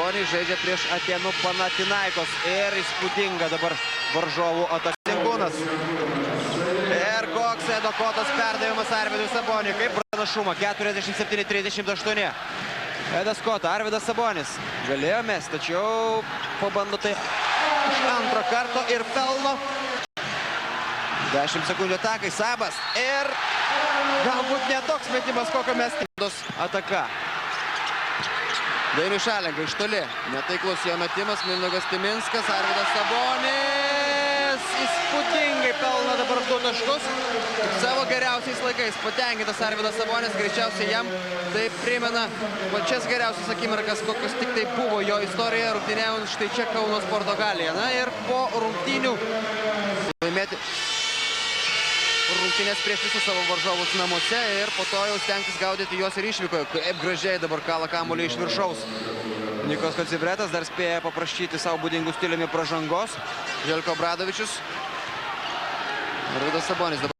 Sabonį, žaidžia prieš Atėnų Panathinaikos ir įspūdinga dabar varžovų atakas. Ir koks Edo Kotos perdavimas Arvidui Saboniui, kaip pranašumą, 47-38. Edas Kota, Arvidas Sabonis galėjo mesti, tačiau pabando tai iš antro karto ir pelno. 10 sekundžių atakai, Sabas ir galbūt netoks metimas, kokio mes tikėjomės. Ataka. Dainius Šalenka iš toli. Netaiklus jo metimas, Mindaugas Timinskas, Arvidas Sabonis įspūdingai pelno dabar 2 taškus. Savo geriausiais laikais patenkintas Arvidas Sabonis, greičiausiai jam tai primena pačias geriausias akimirkas, kokios tik tai buvo jo istorijoje, rungtyniaujant štai čia Kauno Sporto Halėje. Na ir po rungtynių laimėti rungtynės prieš visus savo varžovus namuose ir po to jau stengtis gaudyti juos ir išvykoje. Kaip gražiai dabar kala kamuolį iš viršaus. Nikos Kocibretas dar spėja paprašyti savo būdingų stiliumi pražangos. Željko Obradovičius. Arvidas Sabonis dabar.